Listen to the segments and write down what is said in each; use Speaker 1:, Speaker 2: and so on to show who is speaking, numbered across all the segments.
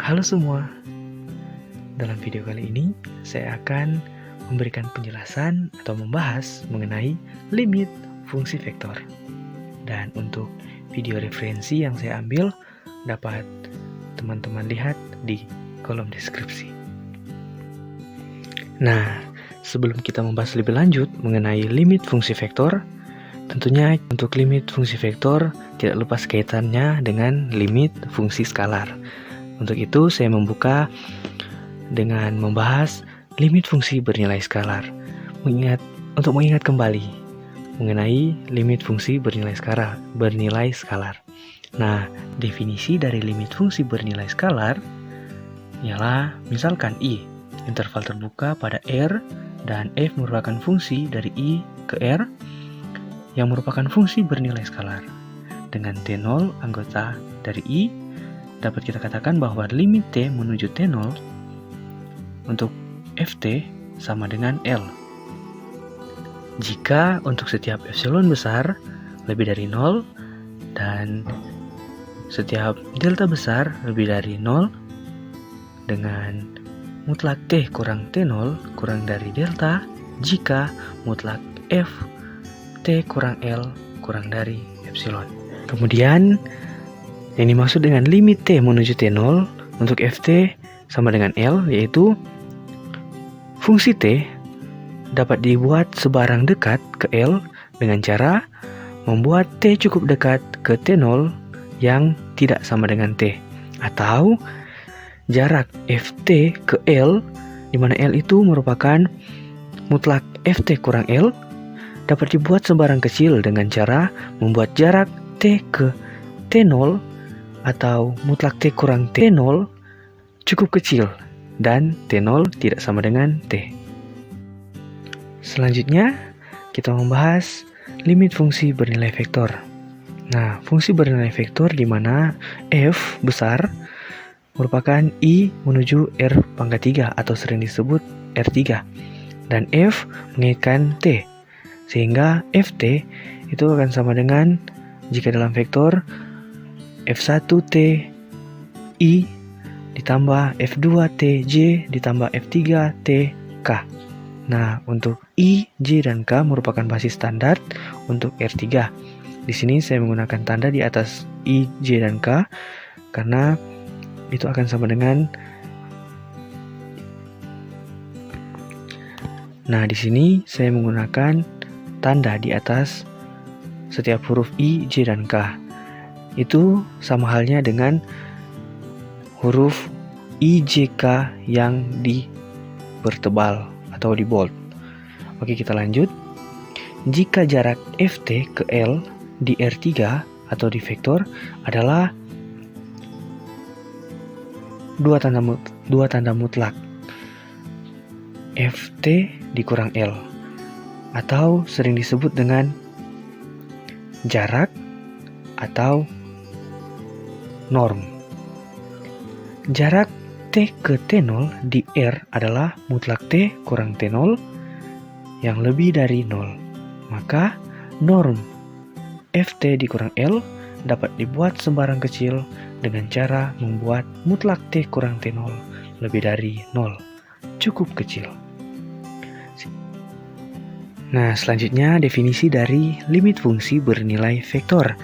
Speaker 1: Halo semua, dalam video kali ini saya akan memberikan penjelasan atau membahas mengenai limit fungsi vektor. Dan untuk video referensi yang saya ambil dapat teman-teman lihat di kolom deskripsi. Nah, sebelum kita membahas lebih lanjut mengenai limit fungsi vektor, tentunya untuk limit fungsi vektor tidak lepas kaitannya dengan limit fungsi skalar. Untuk itu saya membuka dengan membahas limit fungsi bernilai skalar. Untuk mengingat kembali mengenai limit fungsi bernilai skalar. Nah, definisi dari limit fungsi bernilai skalar ialah misalkan I interval terbuka pada R dan F merupakan fungsi dari I ke R yang merupakan fungsi bernilai skalar. Dengan T0 anggota dari I, dapat kita katakan bahwa limit T menuju T0 untuk Ft sama dengan L. Jika untuk setiap epsilon besar lebih dari 0 dan setiap delta besar lebih dari 0 dengan mutlak T kurang T0 kurang dari delta jika mutlak F T kurang L kurang dari epsilon. Kemudian yang dimaksud dengan limit T menuju T0 untuk Ft sama dengan L, yaitu fungsi T dapat dibuat sebarang dekat ke L dengan cara membuat T cukup dekat ke T0 yang tidak sama dengan T. Atau jarak Ft ke L, di mana L itu merupakan mutlak Ft kurang L, dapat dibuat sebarang kecil dengan cara membuat jarak T ke T0 atau mutlak T kurang T0 cukup kecil dan T0 tidak sama dengan T. Selanjutnya, kita membahas limit fungsi bernilai vektor. Nah, fungsi bernilai vektor di mana F besar merupakan I menuju R pangkat 3 atau sering disebut R3 dan F mengaitkan T, sehingga Ft itu akan sama dengan jika dalam vektor F1T I ditambah F2T J ditambah F3T K. Nah, untuk I, J, dan K merupakan basis standar untuk R3. Di sini saya menggunakan tanda di atas I, J, dan K karena itu akan sama dengan. Nah, di sini saya menggunakan tanda di atas setiap huruf I, J, dan K. Itu sama halnya dengan huruf IJK yang dipertebal atau di bold. Oke, kita lanjut. Jika jarak Ft ke L di R3 atau di vektor adalah dua tanda mutlak Ft dikurang L atau sering disebut dengan jarak atau norm. Jarak T ke T0 di R adalah mutlak T kurang T0 yang lebih dari 0. Maka norm Ft dikurang L dapat dibuat sembarang kecil dengan cara membuat mutlak T kurang T0 lebih dari 0. Cukup kecil. Nah, selanjutnya definisi dari limit fungsi bernilai vektor.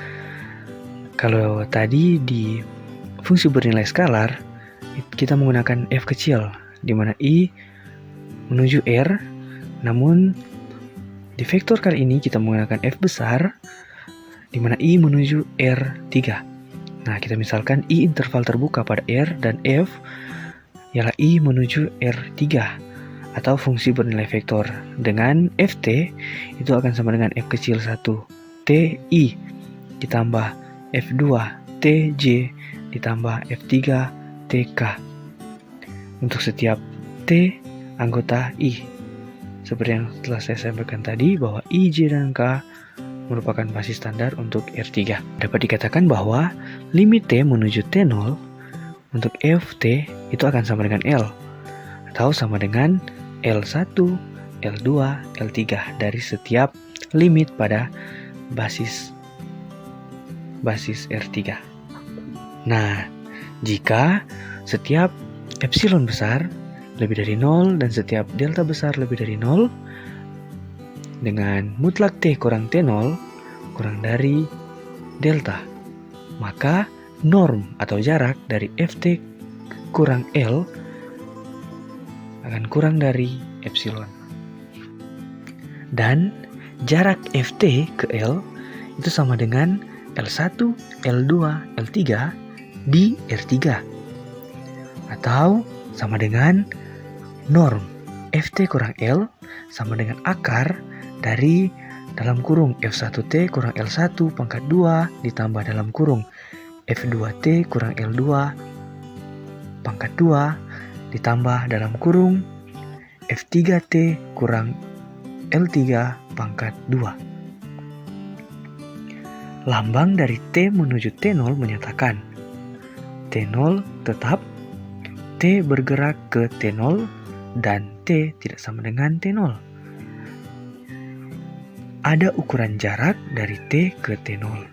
Speaker 1: Kalau tadi di fungsi bernilai skalar, kita menggunakan F kecil, di mana I menuju R, namun di vektor kali ini kita menggunakan F besar, di mana I menuju R3. Nah, kita misalkan I interval terbuka pada R dan F ialah I menuju R3, atau fungsi bernilai vektor. Dengan Ft itu akan sama dengan F kecil 1 Ti ditambah F2 Tj ditambah F3 Tk untuk setiap T anggota I. Seperti yang telah saya sampaikan tadi bahwa I, J, dan K merupakan basis standar untuk R3. Dapat dikatakan bahwa limit T menuju T0 untuk Ft itu akan sama dengan L atau sama dengan L1, L2, L3 dari setiap limit pada basis R3. Nah, jika setiap epsilon besar lebih dari 0 dan setiap delta besar lebih dari 0 dengan mutlak T kurang T0 kurang dari delta, maka norm atau jarak dari Ft kurang L akan kurang dari epsilon. Dan jarak Ft ke L itu sama dengan L1, L2, L3 di R3. Atau sama dengan norm Ft kurang L sama dengan akar dari dalam kurung F1T kurang L1 pangkat 2 ditambah dalam kurung F2T kurang L2 pangkat 2 ditambah dalam kurung F3T kurang L3 pangkat 2. Lambang dari T menuju T0 menyatakan T0 tetap, T bergerak ke T0, dan T tidak sama dengan T0. Ada ukuran jarak dari T ke T0.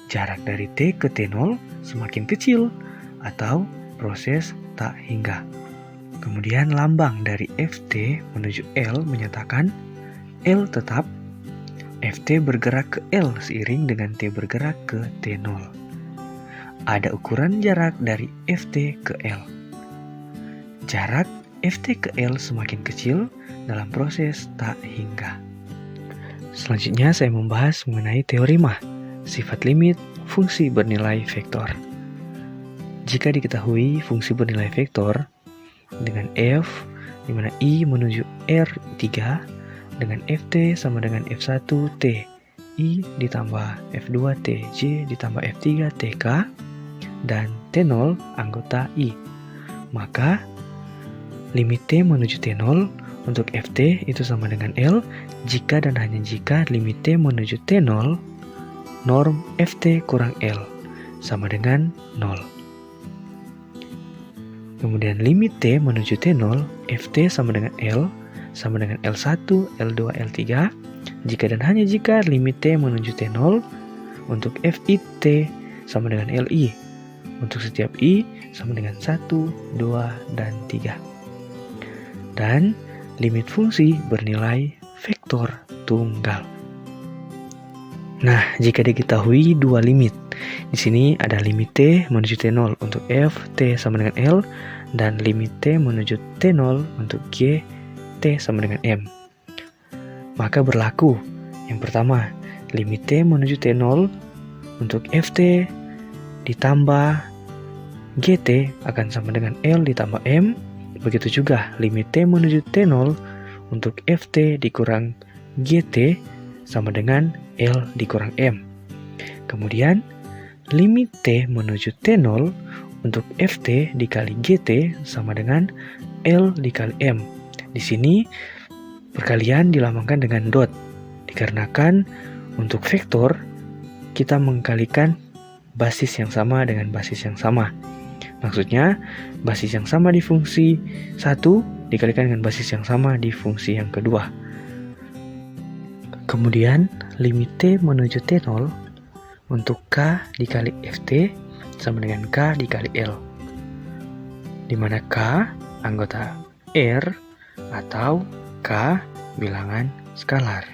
Speaker 1: Jarak dari T ke T0 semakin kecil atau proses tak hingga. Kemudian lambang dari Ft menuju L menyatakan L tetap, Ft bergerak ke L seiring dengan T bergerak ke T0. Ada ukuran jarak dari Ft ke L. Jarak Ft ke L semakin kecil dalam proses tak hingga. Selanjutnya saya membahas mengenai teorema sifat limit fungsi bernilai vektor. Jika diketahui fungsi bernilai vektor dengan f di mana i menuju R3 dengan Ft sama dengan F1T I ditambah F2T J ditambah F3 TK dan T0 anggota I, maka limit T menuju T0 untuk Ft itu sama dengan L jika dan hanya jika limit T menuju T0 norm Ft kurang L sama dengan 0. Kemudian limit T menuju T0 Ft sama dengan L sama dengan L1, L2, L3 jika dan hanya jika limit T menuju T0 untuk Fit sama dengan Li untuk setiap I sama dengan 1, 2, dan 3. Dan limit fungsi bernilai vektor tunggal. Nah, jika diketahui dua limit, di sini ada limit T menuju T0 untuk F T sama dengan L dan limit T menuju T0 untuk G T sama dengan M. Maka berlaku yang pertama, limit T menuju T0 untuk Ft ditambah Gt akan sama dengan L ditambah M. Begitu juga limit T menuju T0 untuk Ft dikurang Gt sama dengan L dikurang M. Kemudian limit T menuju T0 untuk Ft dikali Gt sama dengan L dikali M. Di sini perkalian dilambangkan dengan dot, dikarenakan untuk vektor kita mengkalikan basis yang sama dengan basis yang sama. Maksudnya basis yang sama di fungsi 1 dikalikan dengan basis yang sama di fungsi yang kedua. Kemudian limit T menuju T0 untuk K dikali Ft sama dengan K dikali L, di mana K anggota R atau K bilangan skalar.